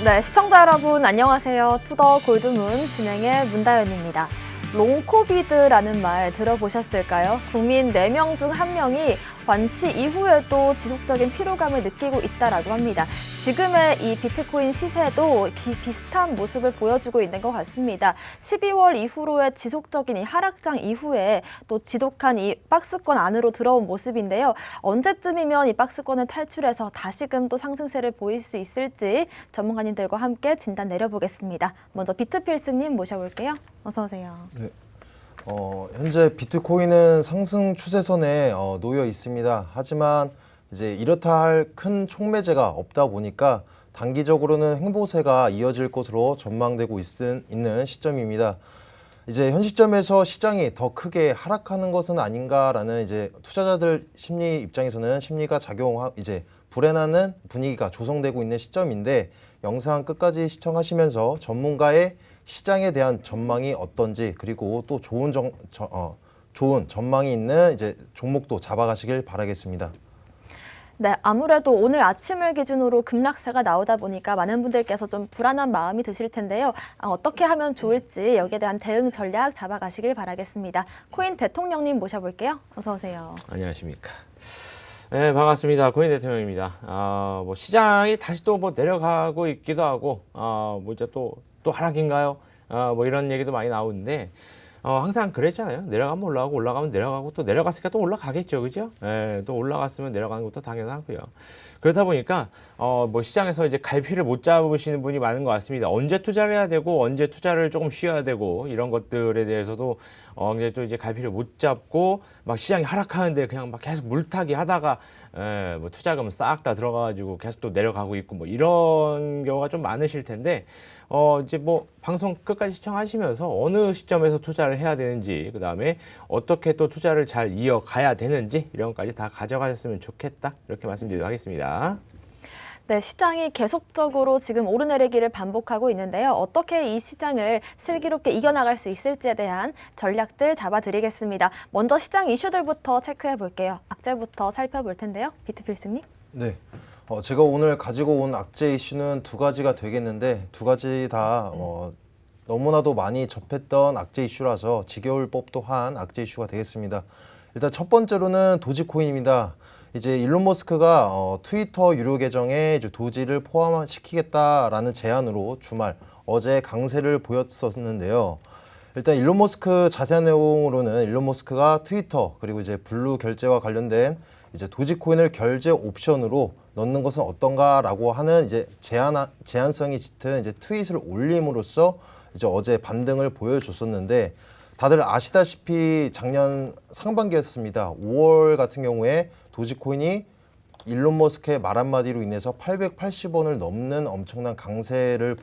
네, 시청자 여러분 안녕하세요. 투더 골드문 진행의 문다연입니다. 롱코비드라는 말 들어보셨을까요? 국민 4명 중 1명이 완치 이후에도 지속적인 피로감을 느끼고 있다고 합니다. 지금의 이 비트코인 시세도 비슷한 모습을 보여주고 있는 것 같습니다. 12월 이후로의 지속적인 이 하락장 이후에 또 지독한 이 박스권 안으로 들어온 모습인데요. 언제쯤이면 이 박스권을 탈출해서 다시금 또 상승세를 보일 수 있을지 전문가님들과 함께 진단 내려보겠습니다. 먼저 비트필승님 모셔볼게요. 어서 오세요. 네. 현재 비트코인은 상승 추세선에 놓여 있습니다. 하지만 이제 이렇다 할 큰 촉매제가 없다 보니까 단기적으로는 횡보세가 이어질 것으로 전망되고 있는 시점입니다. 이제 현 시점에서 시장이 더 크게 하락하는 것은 아닌가라는 이제 투자자들 심리 입장에서는 심리가 이제 불안하는 분위기가 조성되고 있는 시점인데, 영상 끝까지 시청하시면서 전문가의 시장에 대한 전망이 어떤지, 그리고 또 좋은 전망이 있는 이제 종목도 잡아가시길 바라겠습니다. 네, 아무래도 오늘 아침을 기준으로 급락세가 나오다 보니까 많은 분들께서 좀 불안한 마음이 드실 텐데요. 어떻게 하면 좋을지 여기에 대한 대응 전략 잡아가시길 바라겠습니다. 코인 대통령님 모셔볼게요. 어서 오세요. 안녕하십니까. 네, 반갑습니다. 코인 대통령입니다. 뭐 시장이 다시 또 뭐 내려가고 있기도 하고, 뭐 이제 또 하락인가요? 뭐 이런 얘기도 많이 나오는데, 항상 그랬잖아요. 내려가면 올라가고, 올라가면 내려가고, 또 내려갔으니까 또 올라가겠죠. 그죠? 예, 또 올라갔으면 내려가는 것도 당연하고요. 그렇다 보니까, 뭐 시장에서 이제 갈피를 못 잡으시는 분이 많은 것 같습니다. 언제 투자를 해야 되고, 언제 투자를 조금 쉬어야 되고, 이런 것들에 대해서도, 이제 또 이제 갈피를 못 잡고, 막 시장이 하락하는데 그냥 막 계속 물타기 하다가, 뭐 투자금 싹 다 들어가가지고 계속 또 내려가고 있고, 뭐 이런 경우가 좀 많으실 텐데, 이제 뭐 방송 끝까지 시청하시면서 어느 시점에서 투자를 해야 되는지, 그 다음에 어떻게 또 투자를 잘 이어가야 되는지, 이런 것까지 다 가져가셨으면 좋겠다. 이렇게 말씀드리도록 하겠습니다. 네, 시장이 계속적으로 지금 오르내리기를 반복하고 있는데요. 어떻게 이 시장을 슬기롭게 이겨나갈 수 있을지에 대한 전략들 잡아드리겠습니다. 먼저 시장 이슈들부터 체크해 볼게요. 악재부터 살펴볼 텐데요. 비트필승님. 네. 제가 오늘 가지고 온 악재 이슈는 두 가지가 되겠는데, 두 가지 다 너무나도 많이 접했던 악재 이슈라서 지겨울 법도 한 악재 이슈가 되겠습니다. 일단 첫 번째로는 도지코인입니다. 이제 일론 머스크가 트위터 유료 계정에 이제 도지를 포함시키겠다라는 제안으로 주말 어제 강세를 보였었는데요. 일단 일론 머스크 자세한 내용으로는 일론 머스크가 트위터 그리고 이제 블루 결제와 관련된 이제 도지코인을 결제 옵션으로 넣는 것은 어떤가라고 하는 이제 제안성이 짙은 이제 트윗을 올림으로써 이제 어제 반등을 보여줬었는데, 다들 아시다시피 작년 상반기였습니다. 5월 같은 경우에 도지코인이 일론 머스크의 말 한마디로 인해서 880원을 넘는 엄청난 강세를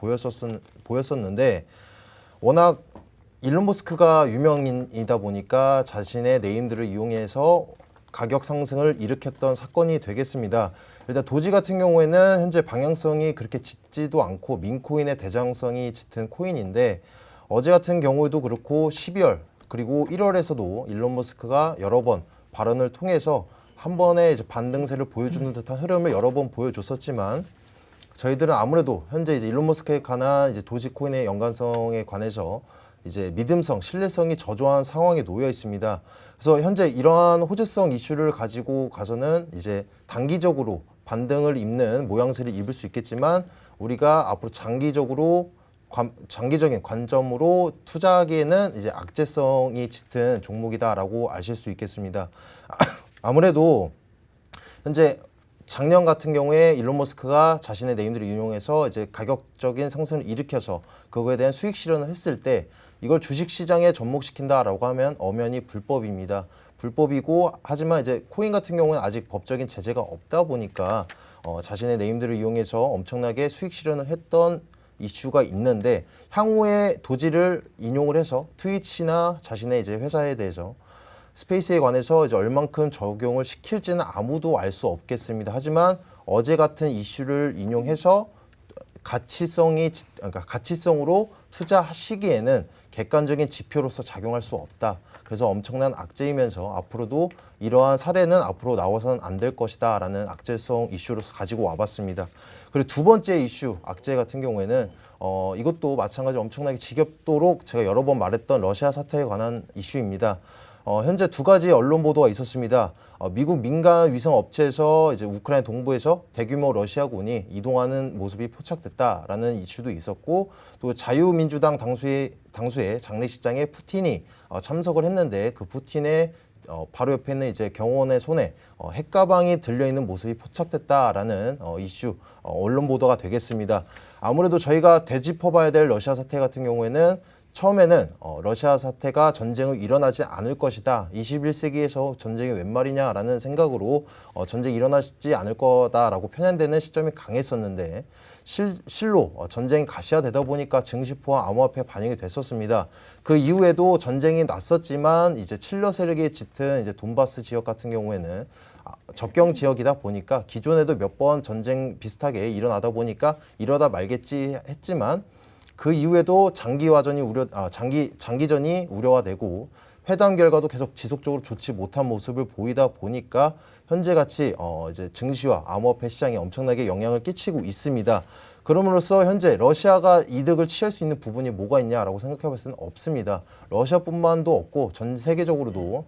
보였었는데, 워낙 일론 머스크가 유명인이다 보니까 자신의 네임들을 이용해서 가격 상승을 일으켰던 사건이 되겠습니다. 일단 도지 같은 경우에는 현재 방향성이 그렇게 짙지도 않고 민코인의 대장성이 짙은 코인인데, 어제 같은 경우에도 그렇고 12월 그리고 1월에서도 일론 머스크가 여러 번 발언을 통해서 한 번의 이제 반등세를 보여주는 듯한 흐름을 여러 번 보여줬었지만, 저희들은 아무래도 현재 이제 일론 머스크에 관한 이제 도지코인의 연관성에 관해서 이제 믿음성, 신뢰성이 저조한 상황에 놓여 있습니다. 그래서 현재 이러한 호재성 이슈를 가지고 가서는 이제 단기적으로 반등을 입는 모양새를 입을 수 있겠지만, 우리가 앞으로 장기적인 관점으로 투자하기에는 이제 악재성이 짙은 종목이다라고 아실 수 있겠습니다. 아무래도 현재 작년 같은 경우에 일론 머스크가 자신의 네임들을 이용해서 이제 가격적인 상승을 일으켜서 그거에 대한 수익 실현을 했을 때, 이걸 주식시장에 접목시킨다라고 하면 엄연히 불법입니다. 불법이고, 하지만 이제 코인 같은 경우는 아직 법적인 제재가 없다 보니까 자신의 네임들을 이용해서 엄청나게 수익 실현을 했던 이슈가 있는데, 향후에 도지를 인용을 해서 트위치나 자신의 이제 회사에 대해서 스페이스에 관해서 이제 얼만큼 적용을 시킬지는 아무도 알 수 없겠습니다. 하지만 어제 같은 이슈를 인용해서 가치성으로 투자하시기에는 객관적인 지표로서 작용할 수 없다. 그래서 엄청난 악재이면서 앞으로도 이러한 사례는 앞으로 나와서는 안 될 것이다라는 악재성 이슈로서 가지고 와봤습니다. 그리고 두 번째 이슈 악재 같은 경우에는 이것도 마찬가지 엄청나게 지겹도록 제가 여러 번 말했던 러시아 사태에 관한 이슈입니다. 현재 두 가지 언론 보도가 있었습니다. 미국 민간 위성 업체에서 이제 우크라이나 동부에서 대규모 러시아군이 이동하는 모습이 포착됐다라는 이슈도 있었고, 또 자유민주당 당수의 장례식장에 푸틴이 참석을 했는데 그 푸틴의 바로 옆에 있는 이제 경호원의 손에 핵가방이 들려 있는 모습이 포착됐다라는 이슈 언론 보도가 되겠습니다. 아무래도 저희가 되짚어봐야 될 러시아 사태 같은 경우에는 처음에는 러시아 사태가 전쟁을 일어나지 않을 것이다. 21세기에서 전쟁이 웬 말이냐라는 생각으로 전쟁이 일어나지 않을 거다라고 편향되는 시점이 강했었는데 실로 전쟁이 가시화되다 보니까 증시포와 암호화폐 반영이 됐었습니다. 그 이후에도 전쟁이 났었지만 이제 칠러 세력이 짙은 이제 돈바스 지역 같은 경우에는 접경 지역이다 보니까 기존에도 몇 번 전쟁 비슷하게 일어나다 보니까 이러다 말겠지 했지만 그 이후에도 장기전이 우려가 되고 회담 결과도 계속 지속적으로 좋지 못한 모습을 보이다 보니까 현재같이 이제 증시와 암호화폐 시장에 엄청나게 영향을 끼치고 있습니다. 그럼으로써 현재 러시아가 이득을 취할 수 있는 부분이 뭐가 있냐라고 생각해 봤을 때는 없습니다. 러시아뿐만도 없고 전 세계적으로도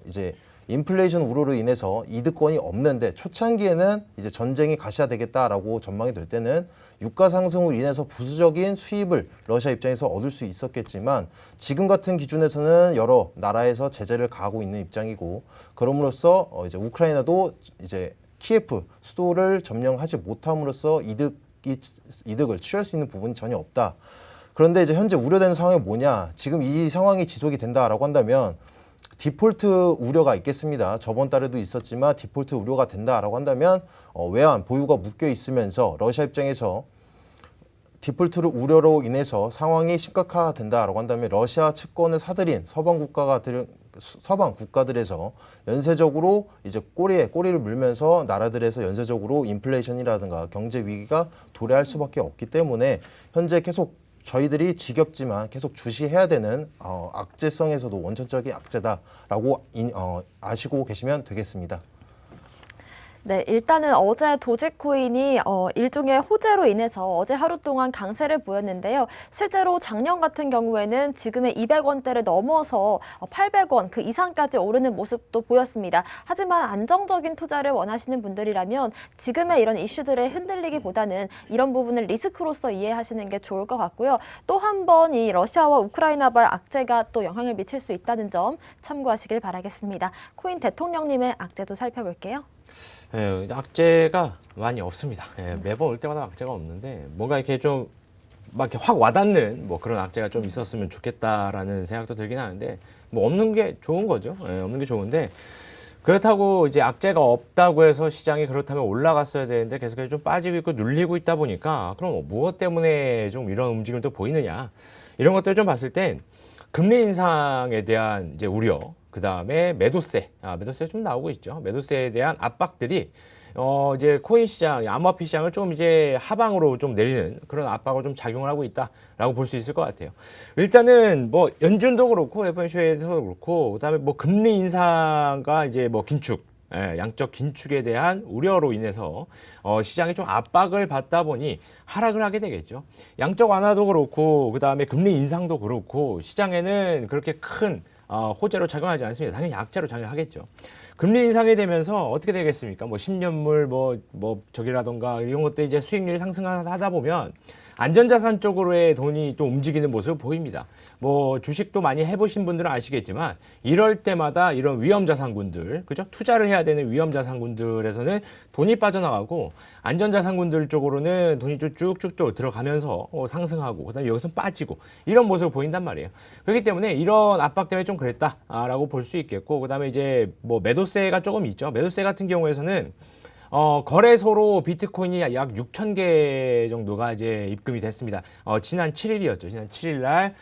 이제 인플레이션 우려로 인해서 이득권이 없는데, 초창기에는 이제 전쟁이 가시화되겠다라고 전망이 될 때는 유가 상승으로 인해서 부수적인 수입을 러시아 입장에서 얻을 수 있었겠지만 지금 같은 기준에서는 여러 나라에서 제재를 가하고 있는 입장이고, 그럼으로써 이제 우크라이나도 이제 키예프 수도를 점령하지 못함으로써 이득을 취할 수 있는 부분이 전혀 없다. 그런데 이제 현재 우려되는 상황이 뭐냐? 지금 이 상황이 지속이 된다라고 한다면 디폴트 우려가 있겠습니다. 저번 달에도 있었지만 디폴트 우려가 된다라고 한다면 외환 보유가 묶여 있으면서 러시아 입장에서 디폴트를 우려로 인해서 상황이 심각화된다라고 한다면 러시아 채권을 사들인 서방 국가들에서 연쇄적으로 이제 꼬리를 물면서 나라들에서 연쇄적으로 인플레이션이라든가 경제 위기가 도래할 수밖에 없기 때문에 현재 계속 저희들이 지겹지만 계속 주시해야 되는 악재성에서도 원천적인 악재다라고 아시고 계시면 되겠습니다. 네, 일단은 어제 도지코인이 일종의 호재로 인해서 어제 하루 동안 강세를 보였는데요. 실제로 작년 같은 경우에는 지금의 200원대를 넘어서 800원 그 이상까지 오르는 모습도 보였습니다. 하지만 안정적인 투자를 원하시는 분들이라면 지금의 이런 이슈들에 흔들리기보다는 이런 부분을 리스크로서 이해하시는 게 좋을 것 같고요. 또 한 번 이 러시아와 우크라이나발 악재가 또 영향을 미칠 수 있다는 점 참고하시길 바라겠습니다. 코인 대통령님의 악재도 살펴볼게요. 예, 악재가 많이 없습니다. 예, 매번 올 때마다 악재가 없는데 뭔가 이렇게 좀 막 이렇게 확 와닿는 뭐 그런 악재가 좀 있었으면 좋겠다라는 생각도 들긴 하는데 뭐 없는 게 좋은 거죠. 예, 없는 게 좋은데 그렇다고 이제 악재가 없다고 해서 시장이 그렇다면 올라갔어야 되는데 계속해서 좀 빠지고 있고 눌리고 있다 보니까 그럼 무엇 때문에 좀 이런 움직임을 또 보이느냐 이런 것들을 좀 봤을 땐 금리 인상에 대한 이제 우려, 그 다음에 매도세, 매도세 좀 나오고 있죠. 매도세에 대한 압박들이 이제 코인 시장, 암호화폐 시장을 좀 이제 하방으로 좀 내리는 그런 압박을 좀 작용을 하고 있다라고 볼 수 있을 것 같아요. 일단은 뭐 연준도 그렇고 FOMC에서도 그렇고, 그다음에 뭐 금리 인상과 이제 뭐 긴축. 양적 긴축에 대한 우려로 인해서 시장이 좀 압박을 받다 보니 하락을 하게 되겠죠. 양적 완화도 그렇고 그다음에 금리 인상도 그렇고 시장에는 그렇게 큰 호재로 작용하지 않습니다. 당연히 악재로 작용하겠죠. 금리 인상이 되면서 어떻게 되겠습니까? 뭐 10년물 뭐 저기라던가 이런 것들 이제 수익률이 상승하다 보면 안전자산 쪽으로의 돈이 또 움직이는 모습을 보입니다. 뭐 주식도 많이 해보신 분들은 아시겠지만 이럴 때마다 이런 위험자산군들, 그죠? 투자를 해야 되는 위험자산군들에서는 돈이 빠져나가고 안전자산군들 쪽으로는 돈이 쭉쭉 또 들어가면서 상승하고 그다음에 여기서 빠지고 이런 모습을 보인단 말이에요. 그렇기 때문에 이런 압박 때문에 좀 그랬다라고 볼 수 있겠고, 그다음에 이제 뭐 매도세가 조금 있죠. 매도세 같은 경우에서는 거래소로 비트코인이 약 6,000개 정도가 이제 입금이 됐습니다. 지난 7일이었죠. 지난 7일 날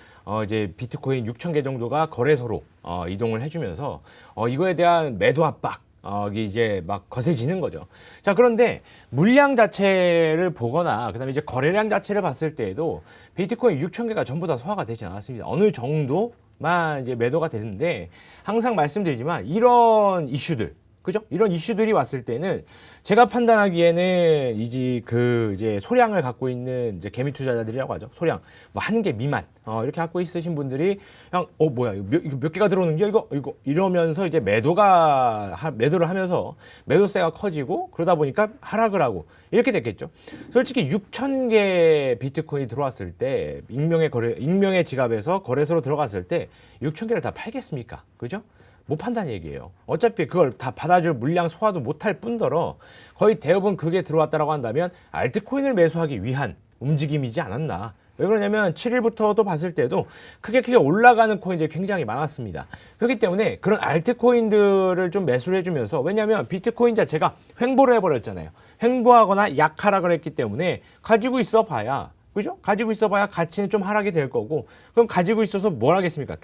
이제 비트코인 6,000개 정도가 거래소로 이동을 해주면서 이거에 대한 매도 압박 이게 이제 막 거세지는 거죠. 자, 그런데 물량 자체를 보거나 그다음에 이제 거래량 자체를 봤을 때에도 비트코인 6천 개가 전부 다 소화가 되지 않았습니다. 어느 정도만 이제 매도가 되는데 항상 말씀드리지만 이런 이슈들, 그죠? 이런 이슈들이 왔을 때는 제가 판단하기에는 이제 소량을 갖고 있는 이제 개미 투자자들이라고 하죠. 소량 뭐 한 개 미만 이렇게 갖고 있으신 분들이 그냥 뭐야 이거 몇 개가 들어오는 게 이거 이러면서 이제 매도를 하면서 매도세가 커지고 그러다 보니까 하락을 하고 이렇게 됐겠죠. 솔직히 6천 개 비트코인이 들어왔을 때 익명의 지갑에서 거래소로 들어갔을 때 6천 개를 다 팔겠습니까? 그죠? 못 판다는 얘기예요. 어차피 그걸 다 받아줄 물량 소화도 못할 뿐더러 거의 대부분 그게 들어왔다라고 한다면 알트코인을 매수하기 위한 움직임이지 않았나. 왜 그러냐면 7일부터도 봤을 때도 크게 올라가는 코인들이 굉장히 많았습니다. 그렇기 때문에 그런 알트코인들을 좀 매수를 해주면서, 왜냐하면 비트코인 자체가 횡보를 해버렸잖아요. 횡보하거나 약하락을 했기 때문에 가지고 있어 봐야, 그죠? 가지고 있어 봐야 가치는 좀 하락이 될 거고, 그럼 가지고 있어서 뭘 하겠습니까?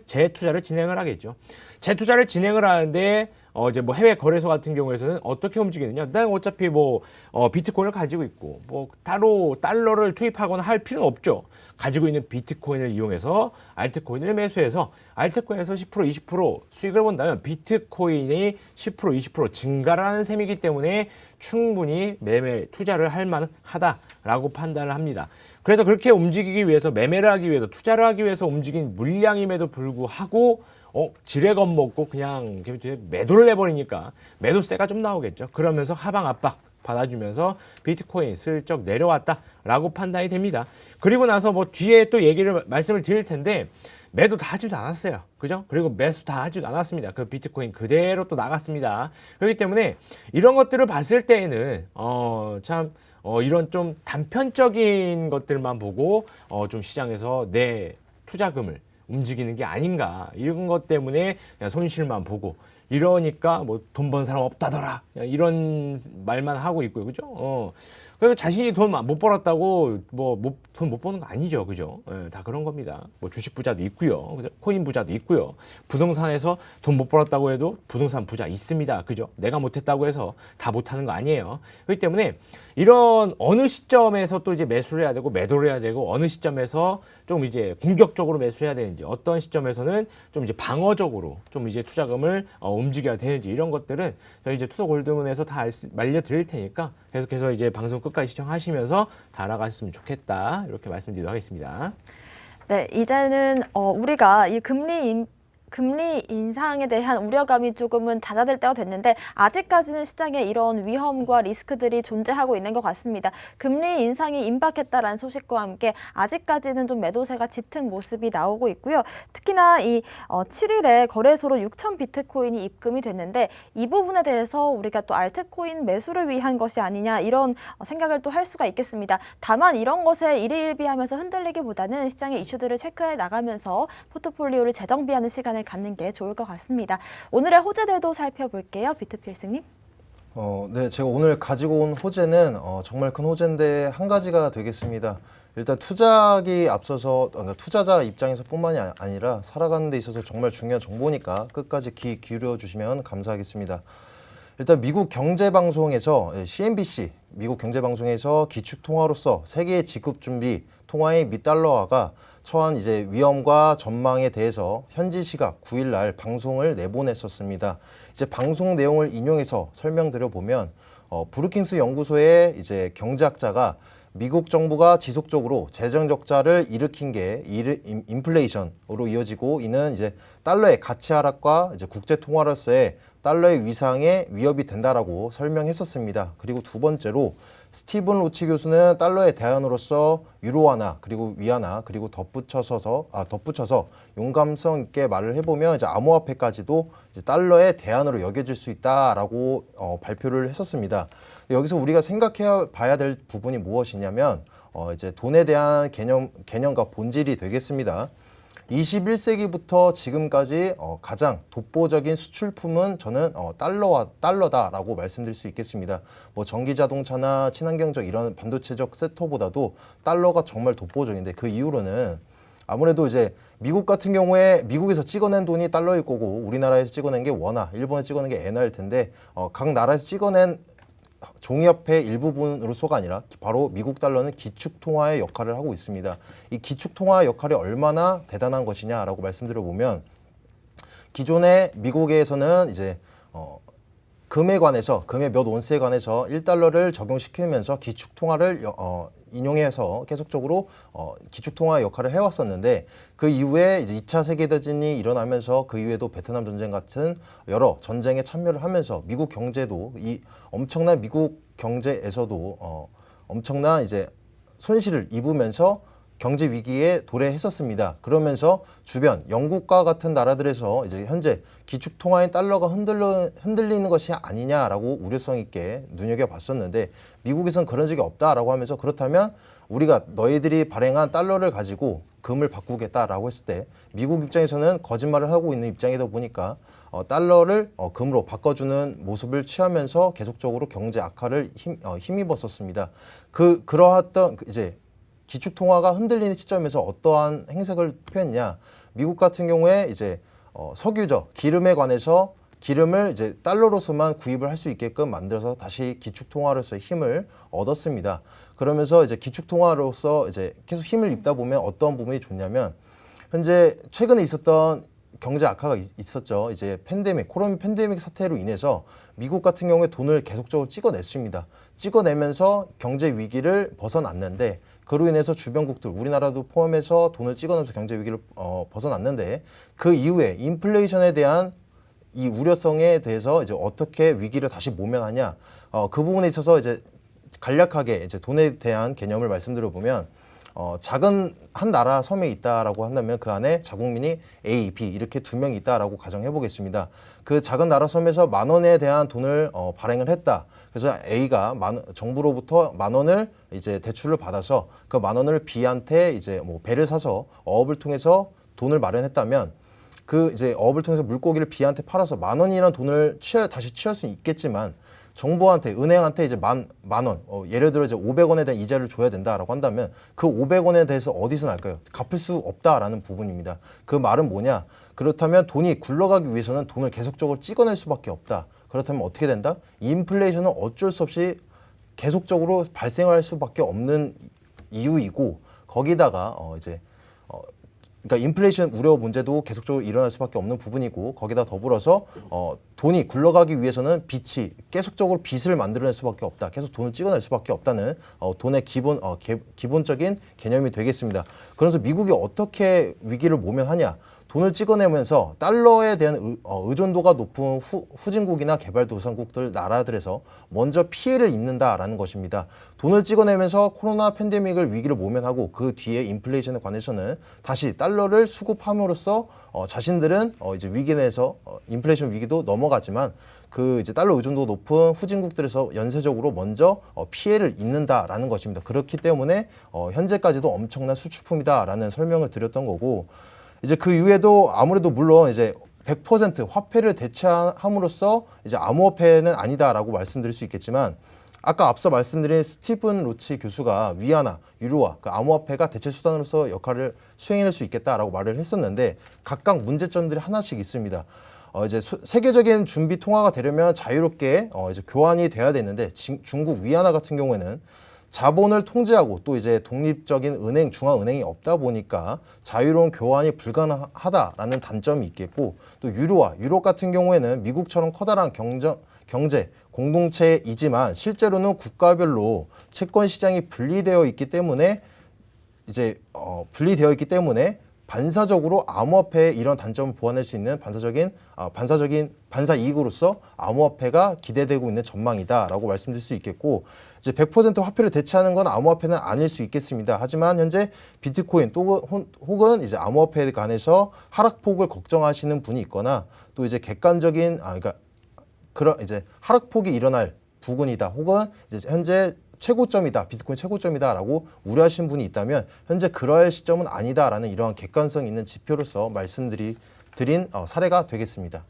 재투자를 진행을 하겠죠. 재투자를 진행을 하는데 이제 뭐 해외 거래소 같은 경우에서는 어떻게 움직이느냐? 난 어차피 비트코인을 가지고 있고 따로 달러를 투입하거나 할 필요는 없죠. 가지고 있는 비트코인을 이용해서 알트코인을 매수해서 알트코인에서 10% 20% 수익을 본다면 비트코인이 10% 20% 증가라는 셈이기 때문에 충분히 매매 투자를 할 만하다라고 판단을 합니다. 그래서 그렇게 움직이기 위해서, 매매를 하기 위해서, 투자를 하기 위해서 움직인 물량임에도 불구하고 지레 겁먹고 그냥 매도를 해버리니까 매도세가 좀 나오겠죠. 그러면서 하방 압박 받아주면서 비트코인이 슬쩍 내려왔다라고 판단이 됩니다. 그리고 나서 뒤에 또 말씀을 드릴 텐데, 매도 다 하지도 않았어요. 그죠? 그리고 매수 다 하지도 않았습니다. 그 비트코인 그대로 또 나갔습니다. 그렇기 때문에 이런 것들을 봤을 때에는 이런 좀 단편적인 것들만 보고 좀 시장에서 내 투자금을 움직이는 게 아닌가, 이런 것 때문에 그냥 손실만 보고 이러니까 돈 번 사람 없다더라 이런 말만 하고 있고요. 그죠? 그리고 자신이 돈 못 벌었다고 돈 못 버는 거 아니죠. 그죠? 다 그런 겁니다. 주식 부자도 있고요. 그죠? 코인 부자도 있고요. 부동산에서 돈 못 벌었다고 해도 부동산 부자 있습니다. 그죠? 내가 못했다고 해서 다 못하는 거 아니에요. 그렇기 때문에 이런 어느 시점에서 또 이제 매수를 해야 되고 매도를 해야 되고, 어느 시점에서 좀 이제 공격적으로 매수해야 되는지, 어떤 시점에서는 좀 이제 방어적으로 좀 이제 투자금을 움직여야 되는지, 이런 것들은 저희 이제 투더 골드문에서 다 알려드릴 테니까 계속해서 이제 방송 끝까지 시청하시면서 다 알아가셨으면 좋겠다, 이렇게 말씀드리도록 하겠습니다. 네, 이제는 우리가 이 금리 인상에 대한 우려감이 조금은 잦아들 때가 됐는데, 아직까지는 시장에 이런 위험과 리스크들이 존재하고 있는 것 같습니다. 금리 인상이 임박했다라는 소식과 함께 아직까지는 좀 매도세가 짙은 모습이 나오고 있고요. 특히나 이 7일에 거래소로 6천 비트코인이 입금이 됐는데, 이 부분에 대해서 우리가 또 알트코인 매수를 위한 것이 아니냐, 이런 생각을 또 할 수가 있겠습니다. 다만 이런 것에 일희일비하면서 흔들리기보다는 시장의 이슈들을 체크해 나가면서 포트폴리오를 재정비하는 시간을 갖는 게 좋을 것 같습니다. 오늘의 호재들도 살펴볼게요. 비트필승님. 네, 제가 오늘 가지고 온 호재는 정말 큰 호재인데 한 가지가 되겠습니다. 일단 투자하기 앞서서, 그러니까 투자자 입장에서뿐만이 아니라 살아가는 데 있어서 정말 중요한 정보니까 끝까지 귀 기울여 주시면 감사하겠습니다. 일단 미국 경제방송에서, CNBC 미국 경제방송에서 기축통화로서 세계 지급 준비 통화의 미달러화가 처한 이제 위험과 전망에 대해서 현지 시각 9일 날 방송을 내보냈었습니다. 이제 방송 내용을 인용해서 설명드려 보면, 브루킹스 연구소의 이제 경제학자가 미국 정부가 지속적으로 재정 적자를 일으킨 게 인플레이션으로 이어지고 이는 이제 달러의 가치 하락과 이제 국제 통화로서의 달러의 위상에 위협이 된다라고 설명했었습니다. 그리고 두 번째로 스티븐 로치 교수는 달러의 대안으로서 유로화나 그리고 위안화 그리고 덧붙여서 용감성 있게 말을 해보면 이제 암호화폐까지도 이제 달러의 대안으로 여겨질 수 있다라고 발표를 했었습니다. 여기서 우리가 생각해 봐야 될 부분이 무엇이냐면 이제 돈에 대한 개념과 본질이 되겠습니다. 21세기부터 지금까지 가장 독보적인 수출품은 저는 달러다라고 말씀드릴 수 있겠습니다. 전기자동차나 친환경적 이런 반도체적 섹터보다도 달러가 정말 독보적인데, 그 이유로는 아무래도 이제 미국 같은 경우에 미국에서 찍어낸 돈이 달러일 거고 우리나라에서 찍어낸 게 원화, 일본에서 찍어낸 게 엔화일 텐데 각 나라에서 찍어낸 종이화폐 일부분으로서가 아니라 바로 미국 달러는 기축통화의 역할을 하고 있습니다. 이 기축통화 역할이 얼마나 대단한 것이냐라고 말씀드려보면 기존에 미국에서는 이제 금에 관해서 금의 몇 온스에 관해서 1달러를 적용시키면서 기축통화를 인용해서 계속적으로 기축통화 역할을 해왔었는데 그 이후에 이제 2차 세계대전이 일어나면서 그 이후에도 베트남 전쟁 같은 여러 전쟁에 참여를 하면서 미국 경제도 이 엄청난 미국 경제에서도 엄청난 이제 손실을 입으면서 경제 위기에 도래했었습니다. 그러면서 주변 영국과 같은 나라들에서 이제 현재 기축통화인 달러가 흔들리는 것이 아니냐라고 우려성 있게 눈여겨봤었는데 미국에서는 그런 적이 없다라고 하면서 그렇다면 우리가 너희들이 발행한 달러를 가지고 금을 바꾸겠다라고 했을 때 미국 입장에서는 거짓말을 하고 있는 입장이다 보니까 달러를 금으로 바꿔주는 모습을 취하면서 계속적으로 경제 악화를 힘입었었습니다. 그러했던 이제 기축통화가 흔들리는 시점에서 어떠한 행색을 표했냐? 미국 같은 경우에 이제 석유죠. 기름에 관해서 기름을 이제 달러로서만 구입을 할 수 있게끔 만들어서 다시 기축통화로서의 힘을 얻었습니다. 그러면서 이제 기축통화로서 이제 계속 힘을 입다 보면 어떤 부분이 좋냐면 현재 최근에 있었던 경제 악화가 있었죠. 이제 코로나 팬데믹 사태로 인해서 미국 같은 경우에 돈을 계속적으로 찍어냈습니다. 찍어내면서 경제 위기를 벗어났는데 그로 인해서 주변국들 우리나라도 포함해서 돈을 찍어내면서 경제 위기를 벗어났는데 그 이후에 인플레이션에 대한 이 우려성에 대해서 이제 어떻게 위기를 다시 모면하냐 그 부분에 있어서 이제 간략하게 이제 돈에 대한 개념을 말씀드려 보면 작은 한 나라 섬에 있다라고 한다면 그 안에 자국민이 A, B 이렇게 두 명이 있다라고 가정해 보겠습니다. 그 작은 나라 섬에서 10,000원에 대한 돈을 발행을 했다. 그래서 A가 정부로부터 10,000원을 이제 대출을 받아서 그 10,000원을 B한테 이제 뭐 배를 사서 어업을 통해서 돈을 마련했다면 그 이제 어업을 통해서 물고기를 B한테 팔아서 10,000원이라는 돈을 다시 취할 수는 있겠지만 정부한테 은행한테 이제 만 원, 예를 들어 이제 500원에 대한 이자를 줘야 된다라고 한다면 그 500원에 대해서 어디서 날까요? 갚을 수 없다라는 부분입니다. 그 말은 뭐냐? 그렇다면 돈이 굴러가기 위해서는 돈을 계속적으로 찍어낼 수밖에 없다. 그렇다면 어떻게 된다? 인플레이션은 어쩔 수 없이 계속적으로 발생할 수밖에 없는 이유이고 거기다가 그러니까 인플레이션 우려 문제도 계속적으로 일어날 수밖에 없는 부분이고 거기다 더불어서 돈이 굴러가기 위해서는 빚이 계속적으로 빚을 만들어낼 수밖에 없다. 계속 돈을 찍어낼 수밖에 없다는 돈의 기본적인 개념이 되겠습니다. 그래서 미국이 어떻게 위기를 모면하냐? 돈을 찍어내면서 달러에 대한 의존도가 높은 후진국이나 개발도상국들 나라들에서 먼저 피해를 입는다라는 것입니다. 돈을 찍어내면서 코로나 팬데믹을 위기를 모면하고 그 뒤에 인플레이션에 관해서는 다시 달러를 수급함으로써 자신들은 이제 위기 내에서 인플레이션 위기도 넘어가지만 그 이제 달러 의존도 높은 후진국들에서 연쇄적으로 먼저 피해를 입는다라는 것입니다. 그렇기 때문에 현재까지도 엄청난 수출품이다라는 설명을 드렸던 거고. 이제 그 이후에도 아무래도 물론 이제 100% 화폐를 대체함으로써 이제 암호화폐는 아니다라고 말씀드릴 수 있겠지만 아까 앞서 말씀드린 스티븐 로치 교수가 위안화, 유로화, 그 암호화폐가 대체 수단으로서 역할을 수행해낼 수 있겠다라고 말을 했었는데 각각 문제점들이 하나씩 있습니다. 이제 세계적인 준비 통화가 되려면 자유롭게 이제 교환이 돼야 되는데 중국 위안화 같은 경우에는 자본을 통제하고 또 이제 독립적인 중앙은행이 없다 보니까 자유로운 교환이 불가능하다라는 단점이 있겠고 또 유로 같은 경우에는 미국처럼 커다란 경제 공동체이지만 실제로는 국가별로 채권 시장이 분리되어 있기 때문에 반사적으로 암호화폐의 이런 단점을 보완할 수 있는 반사 이익으로서 암호화폐가 기대되고 있는 전망이다라고 말씀드릴 수 있겠고 이제 100% 화폐를 대체하는 건 암호화폐는 아닐 수 있겠습니다. 하지만 현재 비트코인 혹은 이제 암호화폐에 관해서 하락폭을 걱정하시는 분이 있거나 또 이제 객관적인 이제 하락폭이 일어날 부분이다. 혹은 이제 현재 최고점이다. 비트코인 최고점이다라고 우려하시는 분이 있다면 현재 그러할 시점은 아니다라는 이러한 객관성 있는 지표로서 말씀드린 사례가 되겠습니다.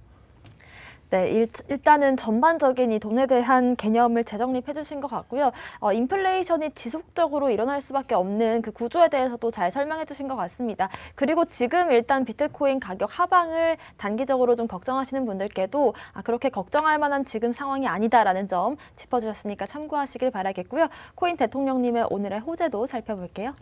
네, 일단은 전반적인 이 돈에 대한 개념을 재정립해 주신 것 같고요. 인플레이션이 지속적으로 일어날 수밖에 없는 그 구조에 대해서도 잘 설명해 주신 것 같습니다. 그리고 지금 일단 비트코인 가격 하방을 단기적으로 좀 걱정하시는 분들께도 그렇게 걱정할 만한 지금 상황이 아니다라는 점 짚어주셨으니까 참고하시길 바라겠고요. 코인 대통령님의 오늘의 호재도 살펴볼게요.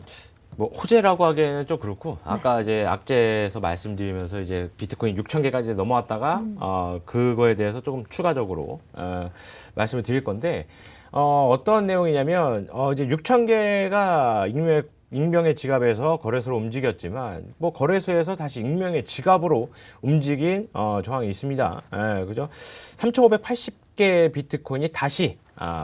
뭐 호재라고 하기에는 좀 그렇고 아까 이제 악재에서 말씀드리면서 이제 비트코인 6,000개까지 넘어왔다가 그거에 대해서 조금 추가적으로 말씀을 드릴 건데 어떤 내용이냐면 이제 6,000개가 익명의 지갑에서 거래소로 움직였지만 뭐 거래소에서 다시 익명의 지갑으로 움직인 조항이 있습니다. 그죠? 3,580개 비트코인이 다시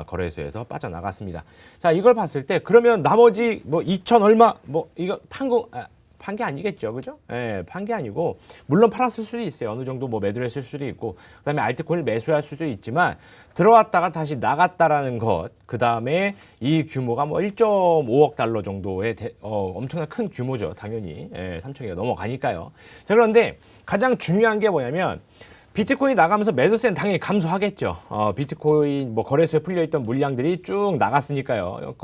거래소에서 빠져나갔습니다. 자, 이걸 봤을 때 그러면 나머지 뭐 2천 얼마 뭐 이거 판 게 아니겠죠, 그죠? 판 게 아니고 물론 팔았을 수도 있어요. 어느 정도 뭐 매도를 했을 수도 있고 그다음에 알트코인을 매수할 수도 있지만 들어왔다가 다시 나갔다라는 것, 그다음에 이 규모가 뭐 1.5억 달러 정도의 엄청난 큰 규모죠, 당연히 3,000개가 넘어가니까요. 자, 그런데 가장 중요한 게 뭐냐면 비트코인이 나가면서 매도세는 당연히 감소하겠죠. 비트코인 뭐 거래소에 풀려있던 물량들이 쭉 나갔으니까요.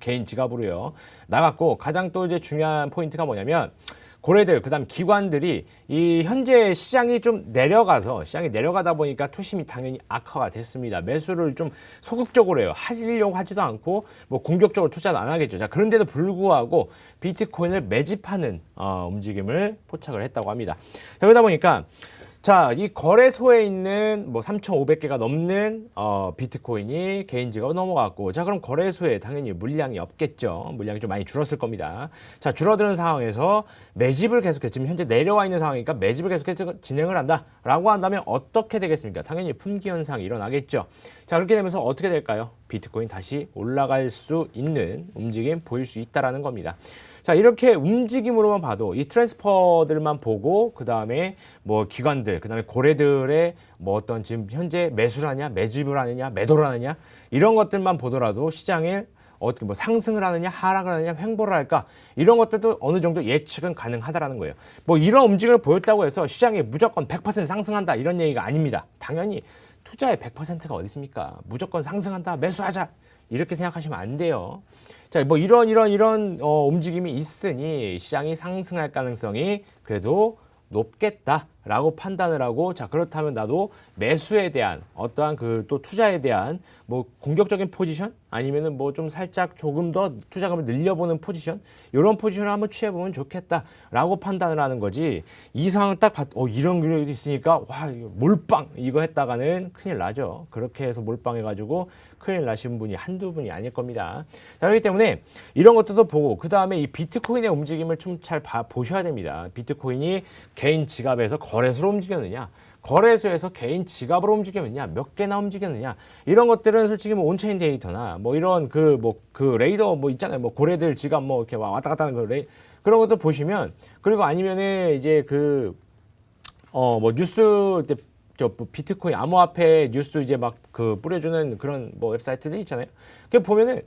개인 지갑으로요. 나갔고 가장 또 이제 중요한 포인트가 뭐냐면 고래들 그다음 기관들이 이 현재 시장이 좀 시장이 내려가다 보니까 투심이 당연히 악화가 됐습니다. 매수를 좀 소극적으로 해요. 하려고 하지도 않고 뭐 공격적으로 투자도 안 하겠죠. 자, 그런데도 불구하고 비트코인을 매집하는 움직임을 포착을 했다고 합니다. 자, 그러다 보니까 자, 이 거래소에 있는 뭐 3,500개가 넘는 비트코인이 개인 지갑으로 넘어갔고, 자, 그럼 거래소에 당연히 물량이 없겠죠. 물량이 좀 많이 줄었을 겁니다. 자, 줄어드는 상황에서 매집을 계속해서 지금 현재 내려와 있는 상황이니까 매집을 계속해서 진행을 한다라고 한다면 어떻게 되겠습니까? 당연히 품귀 현상이 일어나겠죠. 자, 그렇게 되면서 어떻게 될까요? 비트코인 다시 올라갈 수 있는 움직임 보일 수 있다라는 겁니다. 자, 이렇게 움직임으로만 봐도 이 트랜스퍼들만 보고 그다음에 뭐 기관들, 그다음에 고래들의 뭐 어떤 지금 현재 매수를 하냐, 매집을 하느냐, 매도를 하느냐 이런 것들만 보더라도 시장에 어떻게 뭐 상승을 하느냐, 하락을 하느냐, 횡보를 할까 이런 것들도 어느 정도 예측은 가능하다라는 거예요. 뭐 이런 움직임을 보였다고 해서 시장이 무조건 100% 상승한다 이런 얘기가 아닙니다. 당연히 투자의 100%가 어디 있습니까? 무조건 상승한다, 매수하자 이렇게 생각하시면 안 돼요. 자, 뭐 이런 움직임이 있으니 시장이 상승할 가능성이 그래도 높겠다라고 판단을 하고, 자, 그렇다면 나도 매수에 대한 어떠한 그 또 투자에 대한 뭐 공격적인 포지션 아니면은 뭐 좀 살짝 조금 더 투자금을 늘려보는 포지션, 이런 포지션을 한번 취해보면 좋겠다라고 판단을 하는 거지. 이 상황 딱 이런 그림이 있으니까 와, 이거 몰빵 이거 했다가는 큰일 나죠. 그렇게 해서 몰빵해가지고 큰일 나신 분이 한두 분이 아닐 겁니다. 자, 그렇기 때문에 이런 것들도 보고 그 다음에 이 비트코인의 움직임을 좀 잘 보셔야 됩니다. 비트코인이 개인 지갑에서 거래소로 움직였느냐, 거래소에서 개인 지갑으로 움직였느냐, 몇 개나 움직였느냐, 이런 것들은 솔직히 뭐 온체인 데이터나 뭐 이런 그 레이더 뭐 있잖아요. 뭐 고래들 지갑 뭐 이렇게 왔다 갔다 하는 그런 것들 보시면, 그리고 아니면은 이제 뭐 뉴스 비트코인 암호화폐 뉴스 이제 막 뿌려주는 그런 뭐 웹사이트들 있잖아요. 그 보면은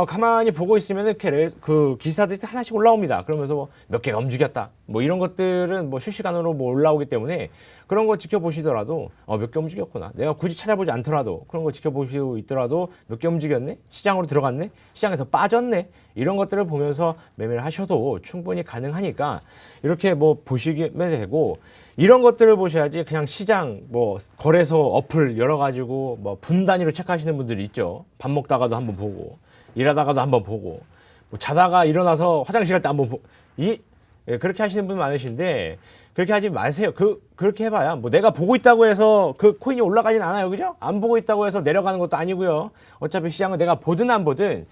가만히 보고 있으면은 이렇게 그 기사들이 하나씩 올라옵니다. 그러면서 뭐 몇 개가 움직였다. 뭐 이런 것들은 뭐 실시간으로 뭐 올라오기 때문에 그런 거 지켜보시더라도 몇 개 움직였구나. 내가 굳이 찾아보지 않더라도 그런 거 지켜보시고 있더라도 몇 개 움직였네? 시장으로 들어갔네? 시장에서 빠졌네? 이런 것들을 보면서 매매를 하셔도 충분히 가능하니까 이렇게 뭐 보시면 되고, 이런 것들을 보셔야지 그냥 시장 뭐 거래소 어플 열어가지고 뭐 분 단위로 체크하시는 분들이 있죠. 밥 먹다가도 한번 보고, 일하다가도 한번 보고, 뭐 자다가 일어나서 화장실 갈 때 한번 보고, 그렇게 하시는 분 많으신데 그렇게 하지 마세요. 그렇게 해봐야 뭐 내가 보고 있다고 해서 그 코인이 올라가진 않아요, 그죠? 안 보고 있다고 해서 내려가는 것도 아니고요. 어차피 시장은 내가 보든 안 보든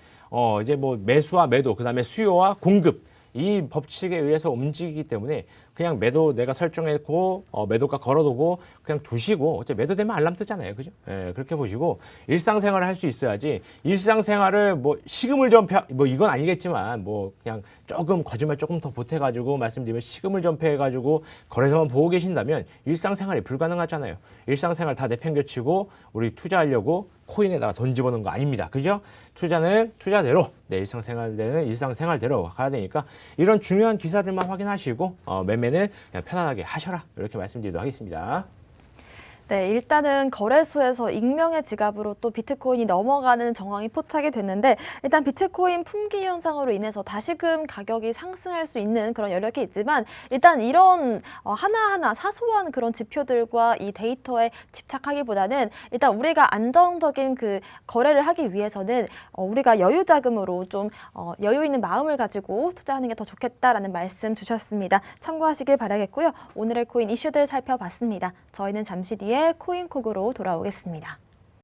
이제 뭐 매수와 매도, 그다음에 수요와 공급, 이 법칙에 의해서 움직이기 때문에 그냥 매도 내가 설정했고 매도가 걸어두고 그냥 두시고, 어차피 매도되면 알람 뜨잖아요, 그죠? 그렇게 보시고 일상생활을 할 수 있어야지. 일상생활을 뭐 시금을 전폐 뭐 이건 아니겠지만 뭐 그냥 조금 거짓말 조금 더 보태가지고 말씀드리면 시금을 전폐해가지고 거래소만 보고 계신다면 일상생활이 불가능하잖아요. 일상생활 다 내팽겨치고 우리 투자하려고 코인에다가 돈 집어넣는 거 아닙니다, 그죠? 투자는 투자대로, 내 일상생활대는 일상생활대로 가야 되니까 이런 중요한 기사들만 확인하시고 매매는 그냥 편안하게 하셔라, 이렇게 말씀드리도록 하겠습니다. 네, 일단은 거래소에서 익명의 지갑으로 또 비트코인이 넘어가는 정황이 포착이 됐는데 일단 비트코인 품귀 현상으로 인해서 다시금 가격이 상승할 수 있는 그런 여력이 있지만 일단 이런 하나하나 사소한 그런 지표들과 이 데이터에 집착하기보다는 일단 우리가 안정적인 그 거래를 하기 위해서는 우리가 여유 자금으로 좀 여유 있는 마음을 가지고 투자하는 게 더 좋겠다라는 말씀 주셨습니다. 참고하시길 바라겠고요. 오늘의 코인 이슈들 살펴봤습니다. 저희는 잠시 뒤에 코인콕으로 돌아오겠습니다.